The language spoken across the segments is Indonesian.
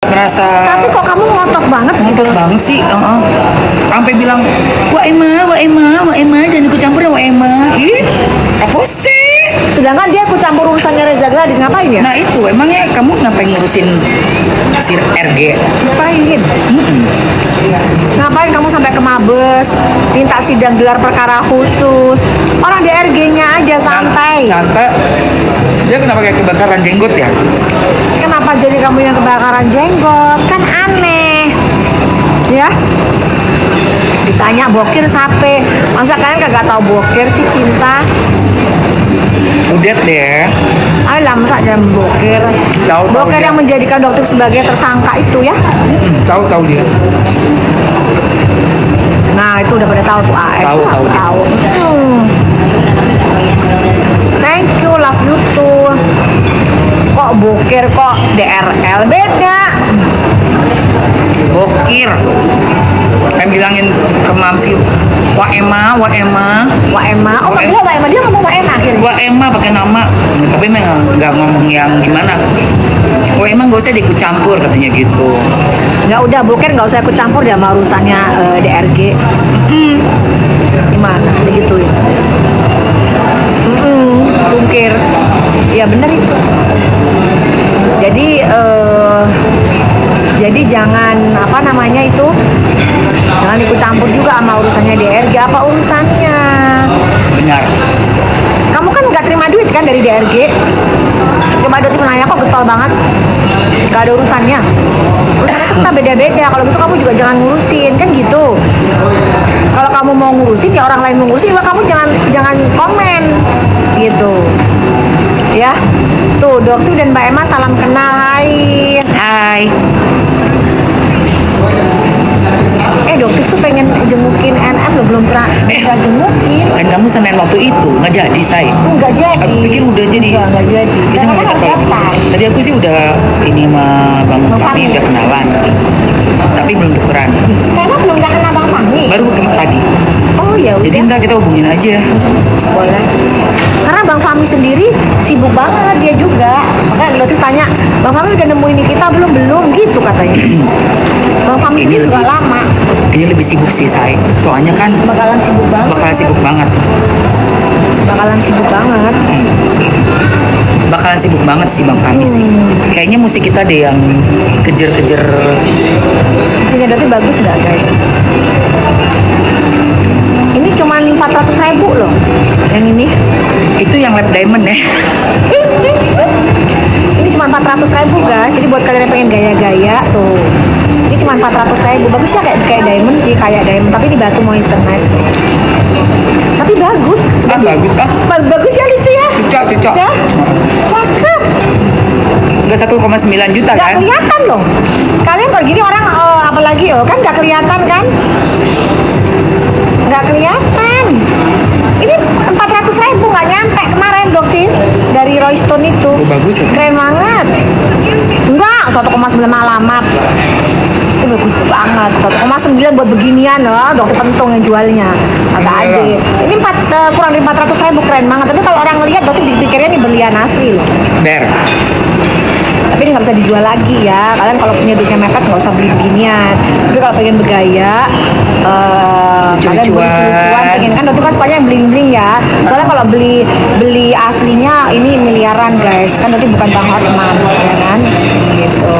Merasa Tapi kok kamu ngotot banget gitu? ngotot banget sih. Sampai bilang, wah Emma, jangan ikut campur ya wah Emma. Ih, apa sih? Sedangkan dia ikut campur urusannya Reza Gladys, ngapain ya? Nah itu, emangnya kamu ngapain ngurusin si RG? Ngapain? Ngapain kamu sampai ke Mabes, minta sidang gelar perkara khusus? Orang di RG-nya aja santai. Santai. Dia kenapa kayak kebakaran jenggot ya? Kenapa jadi kamu yang kebakaran jenggot? Kan aneh. Ya? Ditanya bokir sape. Masa kalian kagak tahu bokir sih, Cinta? Udah deh. Alah, masa jam bokir? Tahu Bokir dia. yang menjadikan dokter sebagai tersangka itu ya? Tahu dia. Nah, itu udah pada tahu tuh AS. Tahu, tuh tahu aku dia. tahu. Thank you, love you too. Kok bokir kok DRL beda? Bokir. Kayak bilangin ke Mamsi, wah Emma. Wah Emma, oh Wah, manggilnya Wah Emma, dia ngomong Wah Emma akhirnya. Wah Emma pakai nama, tapi memang nggak ngomong yang gimana. Wah Emma nggak usah diikut campur katanya gitu. Ya udah bokir nggak usah ikut campur dia sama urusannya DRG. Gimana? Digituin. Bungkir. Ya bener itu. Jadi jangan apa namanya itu, jangan ikut campur juga sama urusannya DRG. Apa urusannya? Benar. Kamu kan nggak terima duit kan dari DRG? Cuma ada nanya kok getol banget. Gak ada urusannya. Urusannya kita beda-beda. Kalau gitu kamu juga jangan ngurusin kan gitu. Kalau kamu mau ngurusin ya orang lain mau ngurusin, kamu jangan komen gitu. Ya. Tuh, Dokter dan Mbak Emma salam kenal. Hai. Hai. Dokter tuh pengen jengukin NM lo belum pernah jengukin. Kan kamu Senin waktu itu nggak jadi say. Enggak jadi. Aku pikir udah jadi. Enggak jadi. Bisa Karena nggak kan harus kalau daftar. tadi aku sih udah ini sama bang Bang kami Fahmi. udah kenalan, tapi belum tukeran. Karena belum udah kenal Bang Fahmi. Baru tadi. Oh ya udah. Jadi ntar kita hubungin aja. Boleh. Karena Bang Fahmi sendiri sibuk banget dia juga. Makanya lo tuh tanya, Bang Fahmi udah nemuin kita belum gitu katanya. Bang Fahmi Ini sendiri juga lebih- lama. Ini lebih sibuk sih say. Soalnya kan Bakalan sibuk banget. bakalan sibuk banget. Bakalan sibuk banget. Bakalan sibuk banget sih Bang Fahmi sih. Kayaknya musik kita deh yang kejar-kejar. Sini Doti bagus nggak guys? Ini cuman 400.000 loh. Yang ini. Itu yang lap diamond ya. Ini cuma 400.000 guys. Jadi buat kalian yang pengen gaya-gaya tuh. Ini cuma 400.000. Bagus ya kayak diamond sih, kayak diamond. Tapi ini batu moissanite. Tapi bagus. Ah, bagus ah. Bagus ya, lucu ya. Cocok. Ya? Cakep. Enggak 1,9 juta Gak kan? kelihatan loh. Kalian kalau gini orang apalagi kan gak kelihatan kan? Gak kelihatan. Ini 400.000 nggak nyampe kemarin Dokter dari Royston itu. Oh, bagus ya? Keren banget. Enggak, 1,9 alamat. Itu bagus banget. 1,9 buat beginian loh, Dokter Pentung yang jualnya. Agak Iya. ade. Ini kurang dari 400.000, keren banget. Tapi kalau orang lihat Dokter dipikirnya ini berlian asli loh. Ber. Tapi ini nggak bisa dijual lagi ya. Kalian kalau punya duitnya mepet nggak usah beli beginian. Tapi kalau pengen bergaya, kalian beli lucu-lucuan. Pengen kan Dokter kan sukanya yang bling-bling ya. Soalnya kalau beli aslinya ini miliaran guys. Kan Dokter bukan Bang Hotman, ya kan? Gitu.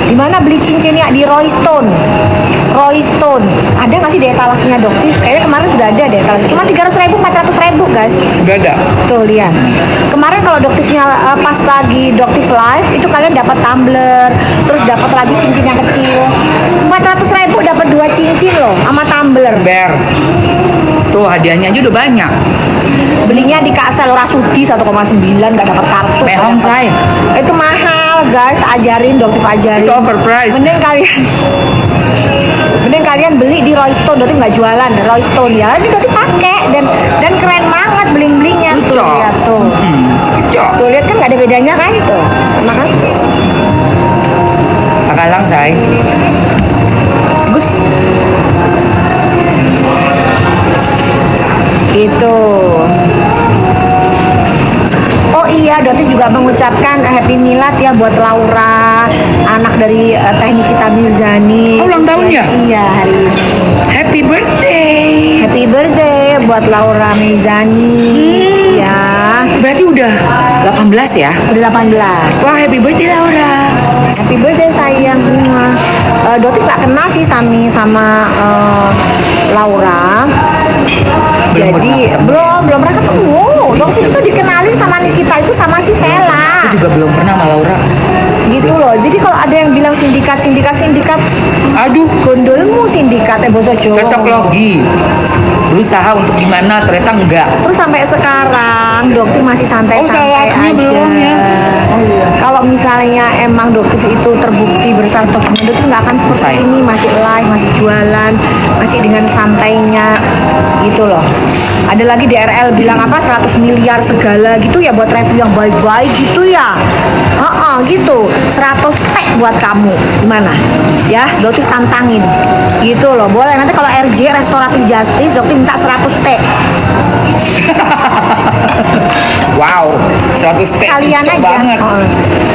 Di mana beli cincinnya? Di Royston. Royston. Ada nggak sih di etalasinya Dokter? Kayaknya kemarin sudah ada deh etalasi. Cuma 300.000, 400.000 guys. Udah ada. Tuh lihat. Kemarin kalau Doktifnya pas lagi Doktif live itu kalian dapat tumbler, terus dapat lagi cincin yang kecil. 400.000 dapat 2 cincin loh sama tumbler. Ber. Tuh hadiahnya aja udah banyak. Belinya di Kasel Rasuti 1,9 nggak dapat kartu. nggak Mehong, dapat. say. Itu mahal guys, tak ajarin Doktif ajarin. Itu overpriced. Mending kalian beli di Royston, Doktif nggak jualan Royston ya. Ini Doktif pakai dan keren banget bling-blingnya tuh Cocok. lihat tuh. Cocok. Tuh lihat kan nggak ada bedanya kan tuh. Sama kan? Sakalang say. Bagus. Gitu. Oh iya, Doti juga mengucapkan Happy Milad ya buat Laura. anak dari Teknik Kita Mirzani. Oh, ulang tahun ya? Iya, hari ini. Happy birthday. Happy birthday buat Laura Mirzani. Ya, Berarti udah 18 ya? udah 18. Wah, happy birthday Laura. Happy birthday sayang. Doti nggak kenal sih sama Laura. Belum Jadi pernah ketemu. belum pernah ketemu. Doti itu dikenalin sama Nikita itu sama si Sela. Aku juga belum pernah sama Laura. Gitu loh. Jadi kalau ada yang bilang sindikat, Aduh, gondolmu sindikat boso Jawa. cocok logi. Berusaha untuk gimana, ternyata enggak. Terus sampai sekarang Dokter masih santai-santai salahnya aja. belum ya? Kalau misalnya emang Dokter itu terbukti bersalah dengan Dokter nggak akan seperti Say. ini, masih live, masih jualan, masih dengan santainya gitu loh. Ada lagi DRL bilang apa 100 miliar segala gitu ya buat review yang baik-baik gitu ya. Gitu 100 tag buat kamu gimana ya, Dokter tantangin gitu loh, boleh nanti kalau RJ Restoratif Justice Dokter minta 100 tag Wow, 100 set kalian cocok aja. banget.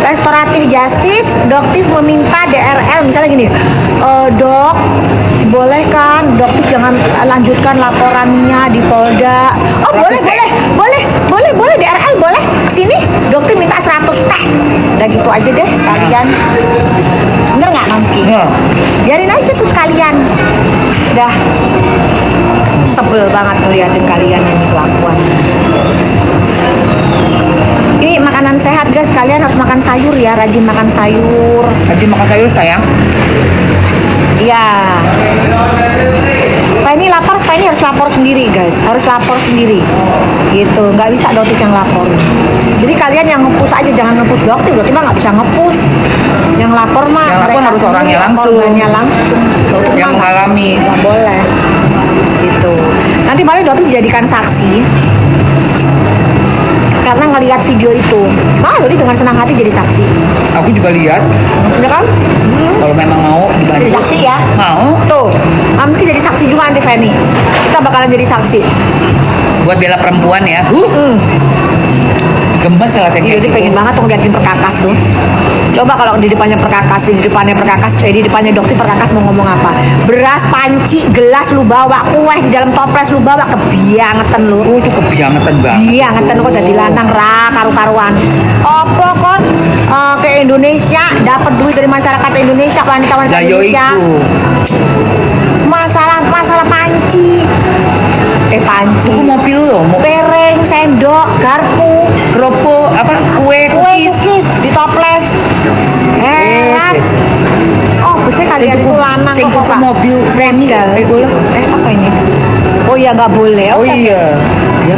Restoratif Justice, Doktif meminta DRL misalnya gini, Dok, boleh kan Doktif jangan lanjutkan laporannya di Polda. Oh 100 boleh DRL boleh. Sini Doktif minta 100 tag. Udah gitu aja deh sekalian. Bener nggak Mamski? Iya. Biarin aja tuh sekalian. Udah sebel banget ngeliatin kalian ini kelakuan. Ini makanan sehat guys, kalian harus makan sayur ya, rajin makan sayur. Tadi makan sayur sayang. Iya. Fanny lapar, Fanny harus lapor sendiri guys, harus lapor sendiri. Gitu, nggak bisa Doktif yang lapor. Jadi kalian yang nge-push aja, jangan nge-push Doktif, Doktif mah nggak bisa nge-push. Yang lapor mah Yang lapor mereka harus sendiri, orangnya langsung. korbannya langsung. Doktif Yang mah nggak- mengalami. nggak boleh. Gitu. Nanti malah Doktif dijadikan saksi. Karena ngelihat video itu, Doktif dengan senang hati jadi saksi. Aku juga lihat. Ya kan? Kalau memang mau dibantu. Jadi saksi ya. Mau. Tuh, Amki jadi saksi juga nanti Fanny. Kita bakalan jadi saksi. Buat bela perempuan ya. Gemes lah kayak Jadi gitu. pengen banget tuh ngeliatin Perkakas tuh. Coba kalau di depannya Perkakas, di depannya Dokter Perkakas mau ngomong apa? Beras, panci, gelas lu bawa, kue di dalam toples lu bawa, kebiangetan lu. Oh, itu kebiangetan banget. Biangetan kok jadi lanang ra karu-karuan. Opo kon ke Indonesia dapat duit dari masyarakat Indonesia, wanita-wanita Lah yo Indonesia. iku. Masalah panci. Panci. Aku mobil loh, mau Piring, sendok, garpu, keropok apa kue kue cookies. cookies di toples. Heran. Yes. Oh, biasanya kalian itu lanang Sing kok tuku Kak. mobil Femi. Modal. Boleh. Apa ini? Oh iya nggak boleh. Oh Oke. iya. Ya.